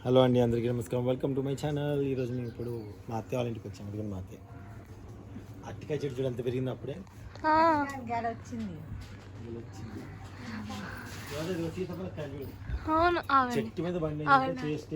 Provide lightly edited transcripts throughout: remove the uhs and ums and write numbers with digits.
Hello అండి, అందరికీ నమస్కారం. Welcome to my channel. ఈరోజు మేము ఇప్పుడు మా అత్తయ్య వాళ్ళ ఇంటికి వచ్చాము. అందుకని మా అత్తయ్య అట్టికాయ చెట్టు చూడ అంత పెరిగింది అప్పుడే చెట్టు మీద బండి చేస్తే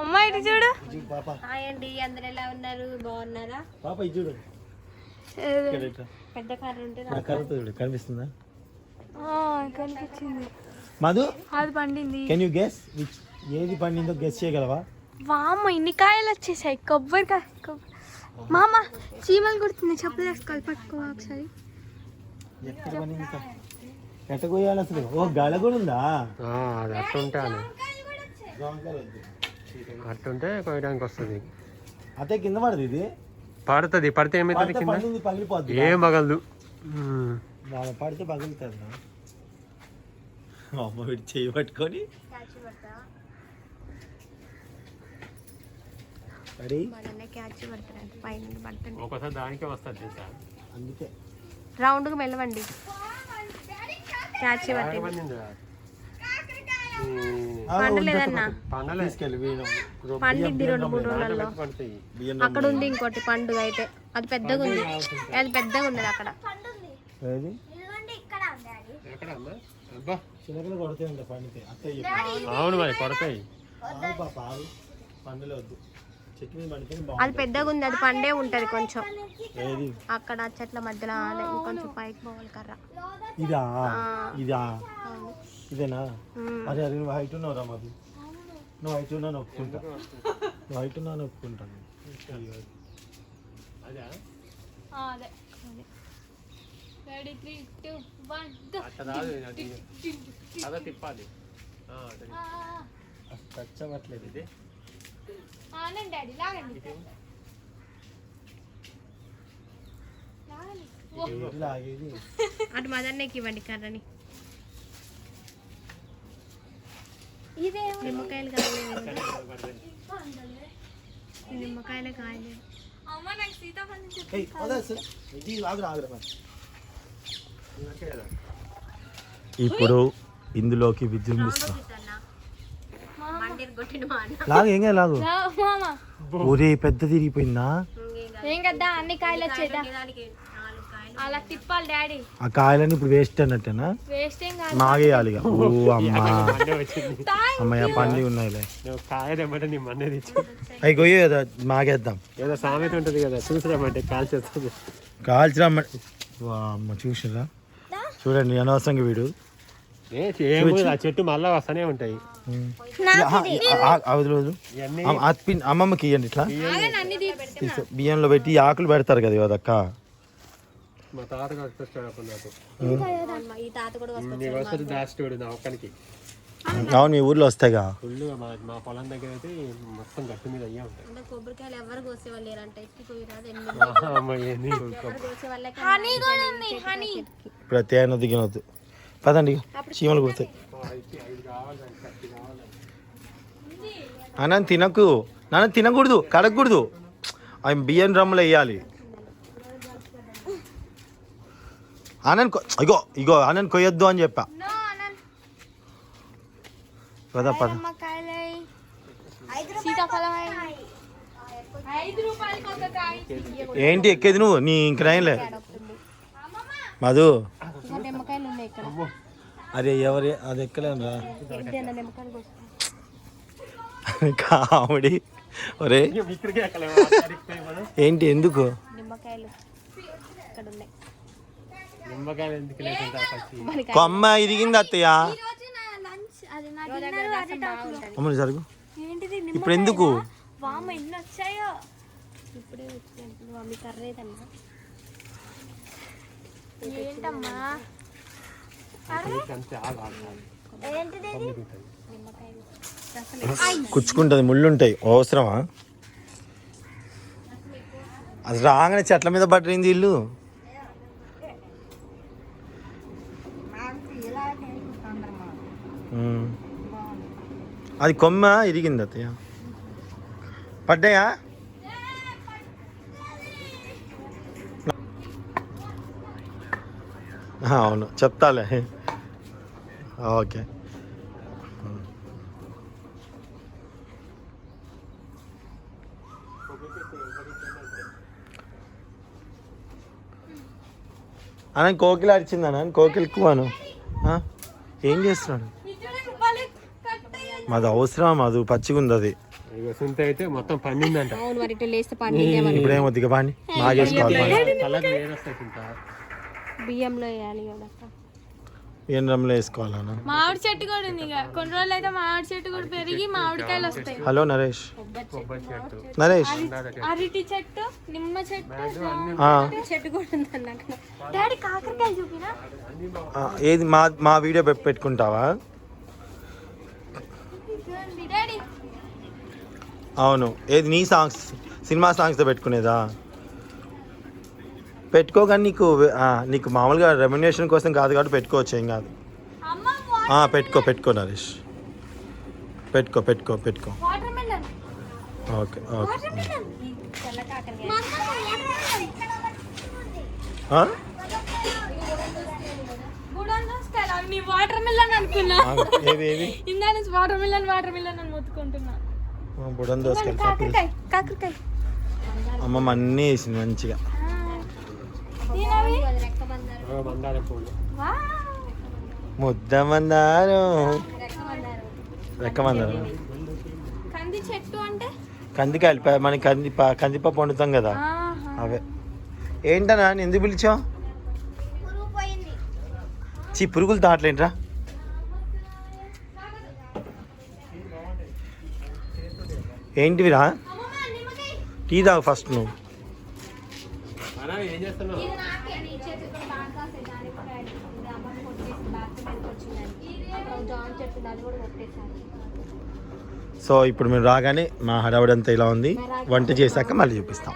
అమ్మాయి చూడు పాప. హాయ్ అండి, అందరు ఎలా ఉన్నారు? బాగున్నారా? పాప ఇది చూడు, పెద్ద కర్ర ఉంటే కర్రతో చూడు, కనిపిస్తుందా? కనిపించింది. మధు, అది పండింది. కెన్ యూ గెస్ విచ్ ఏది పండిందో గెస్ చేయగలవా? వామ్మ, ఇన్ని కాయలు వచ్చేసాయి. కొబ్బరికాయ మామ, చీమలు కుడుతుంది. చెప్పులు వేసుకోవాలి, పట్టుకో ఒకసారి. ఎక్కడ పండింది? ఎట్ట కోయాలి అసలు? ఓ గల కూడా ఉందా? అది అట్టుంటాను, అట్టుంటే కోయడానికి వస్తుంది. అదే కింద పడదు, ఇది పడుతుంది. పడితే ఏమైతుంది? కింద పండింది పగిలిపోద్ది. ఏం పగలదు. పడితే పగులుతుంది. అమ్మ వీడి చేయి పట్టుకొని ఒకసారి దానికే వస్తుంది సార్. అందుకే రౌండ్గా మెల్లవండి. క్యాచ్ పండలేదన్నా, పండిద్ది 2-3 రోజులలో. అక్కడ ఉంది ఇంకోటి పండుగ అయితే, అది పెద్దగా ఉంది. అది పెద్దగా ఉన్నది అక్కడ. చిన్నపిల్ల కొడతాయండి పండితే. అత్తయ్య అవును మరి కొడతాయి. పండులే వద్దు, చెట్టు మీద పండితే అది పెద్దగా ఉంది, అది పండే ఉంటది కొంచెం. ఏది అక్కడ చెట్ల మధ్యలో ఇంకొంచెం పైకి పోవాలి కర్ర. ఇదా? ఇదా? ఇదేనా? అరే అరే, నువ్వు హైట్ ఉన్నావు రా. మాది నువ్వు హైట్ ఉన్నా ఒప్పుకుంటా, నువ్వు హైట్ ఉన్నా ఒప్పుకుంటాను. తిప్పాలి, టచ్ అవ్వట్లేదు. ఇది లాగేది. అటు మదన్నకి ఇవ్వండి కర్రని. నిమ్మకాయలు కాయలేదు, నిమ్మకాయలే కాయలేదు. ఇప్పుడు ఇందులోకి విజృంభిస్తా. లాగు, ఏం కాదు, లాగు. ఒరే పెద్ద తిరిగిపోయిందా? ఏం కదా, అన్ని కాయలు వచ్చేదా? అలా తిప్పాలి డాడీ. ఆ కాయలని ఇప్పుడు వేస్ట్ అన్నట్టేనా? వేస్ట్ ఏం కాదు, మాగేయాలి. ఓ అమ్మా, అమ్మయ్య పండి ఉన్నాయిలే. కాయలేమంటే నీ మన్నే తెచ్చు. అవి కొయ్యే కదా, మాగేద్దాం. ఏదో సామెత ఉంటుంది కదా, చూసిరామంటే కాల్చేస్తుంది. కాల్చిరమ్మ. అమ్మ చూసిరా, చూడండి అనవసరంగా వీడు. ఆ చెట్టు మళ్ళా వస్తూనే ఉంటాయి. అమ్మమ్మకి ఇవ్వండి ఇట్లా బియ్యంలో పెట్టి ఆకులు పెడతారు కదా అదక్క. మా తాత దాచిటోడు నా ఒక్కనికి. అవును, మీ ఊర్లో వస్తాయిగా. ఫుల్ మా పొలం దగ్గర అయితే మొత్తం గట్టు మీద అయ్యే ఉంటాయి. కొబ్బరికాయలు ఎవరు కోసేవాళ్ళు ప్రతి ఆయన దిగినవద్దు. పదండి, చీమలు కుడతాయి. అన్న తినకు, నాన్న తినకూడదు, కడగకూడదు. అవి బియ్యం డ్రమ్ములు వేయాలి. ఆనంద్ ఇగో ఇగో ఆనంద్ కొయ్యొద్దు అని చెప్పా కదా. పద. ఏంటి ఎక్కేది నువ్వు? నీ ఇంక రాయలే మధు. అరే ఎవరి అది ఎక్కలేను రా కామెడీ. ఒరే ఏంటి, ఎందుకు? కొమ్మ ఇరిగింది అత్తయ్య. అమ్మ జరుగు. ఇప్పుడు ఎందుకు? కుచ్చుకుంటుంది, ముళ్ళుంటాయి. అవసరమా? అది రాగానే చెట్ల మీద పట్టరింది ఇల్లు. అది కొమ్మ ఇరిగింది అత్తయ్య. పడ్డాయా? అవును చెప్తాలే. ఓకే. అన్న కోకిల అరిచిందన్న, కోకిలకు అను ఏం చేస్తున్నాడు? మాది అవసరం, అది పచ్చిగా ఉంది అది. అయితే మొత్తం పండిందంట. ఇప్పుడేమో దిగ పాండి మాగేసుకోవాలి. బియ్యంలో వేయాలి కదా, ఏంద్రంలో వేసుకోవాలన్నా. మామిడి చెట్టు కూడా ఉంది. ఇక కొన్ని రోజులు అయితే మామిడి చెట్టు కూడా పెరిగి మామిడికాయలు వస్తాయి. హలో నరేష్, నరేష్ అరటి చెట్టు, నిమ్మ చెట్టు, చెట్టు కూడా ఉంది. డాడీ కాకరకాయ చూపినా? ఏది మా వీడియో పెట్టుకుంటావా? అవును. ఏది నీ సాంగ్స్, సినిమా సాంగ్స్తో పెట్టుకునేదా? పెట్టుకోగానే నీకు మామూలుగా రెమ్యునేషన్ కోసం కాదు కాబట్టి పెట్టుకోవచ్చు, ఏం కాదు. పెట్టుకో నరేష్, పెట్టుకో. ఓకే. వాటర్ మిలన్ అనుకున్నా, వాటర్ మిలన్ అని మొత్తుకుంటున్నా. బుడం దోసకాయ, కాకరకాయ అమ్మమ్మ అన్నీ వేసింది మంచిగా. ముద్ద మందారం, రెక్కమందారం, కంది చెట్టు అంటే కందికాయలు, మనకి కందిపప్పు వండుతాం కదా అవే. ఏంటన్నా ఎందుకు పిలిచావు? పురుగులు తాట్లేంట్రా? ఏంటివిరా? టీ తాగు ఫస్ట్ నువ్వు. సో ఇప్పుడు మేము రాగానే మా హడావుడంతా ఇలా ఉంది. వంట చేశాక మళ్ళీ చూపిస్తాం.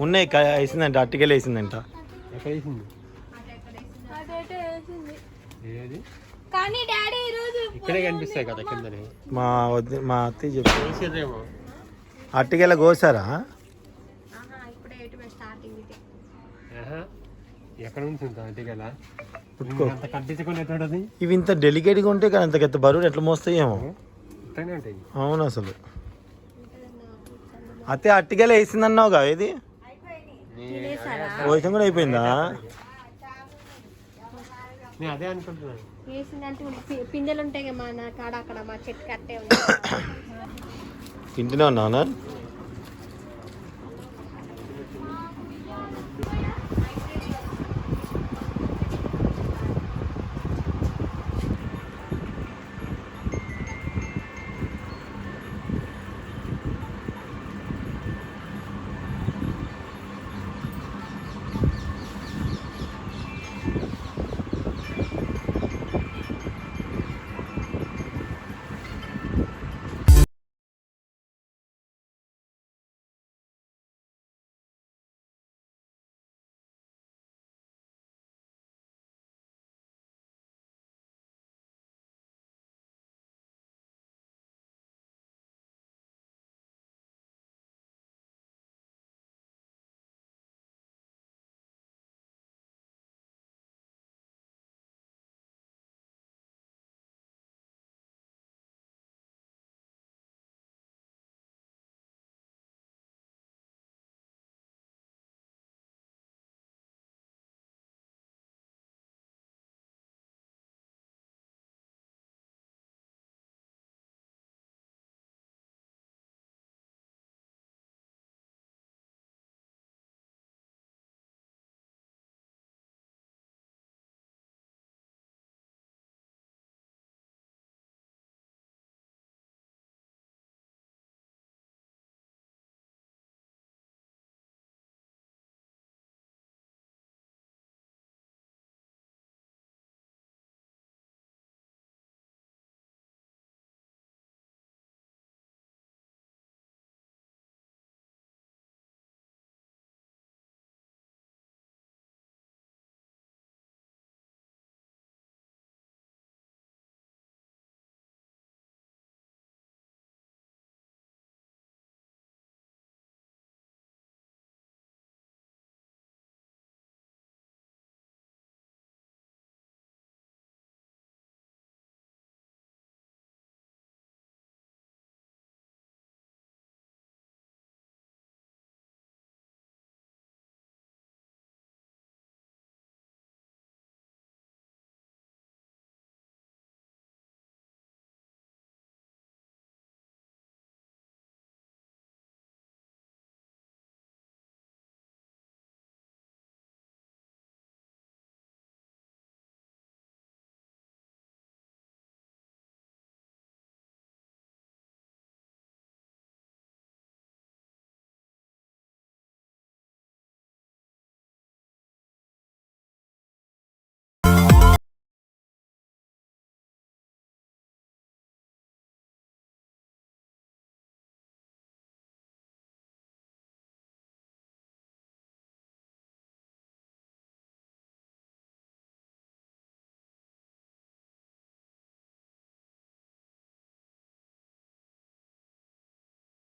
ఉన్నాయి, వేసిందంట, అట్టికెళ్ళి వేసిందంట. ఇక్కడే కనిపిస్తాయి కదా కిందని. మా అత్తయ్య చెప్పి అట్టికెళ్ళ కోసారా? ఎక్కడ ఉంటుంది అట్టికెళ్ళ? ఇవి ఇంత డెలికేట్గా ఉంటే కానీ అంత పెద్ద బరువు ఎట్లా మోస్తాయేమో. అవును, అసలు అత్తే అట్టికెళ్ళ వేసిందన్నావుగా, ఏది పోయిసం కూడా అయిపోయిందా? అదే అనుకుంటున్నాను. పిందెలు ఉంటాయి మా కాడ, అక్కడ మా చెట్టు కట్టే తింటూనే ఉన్నావునా?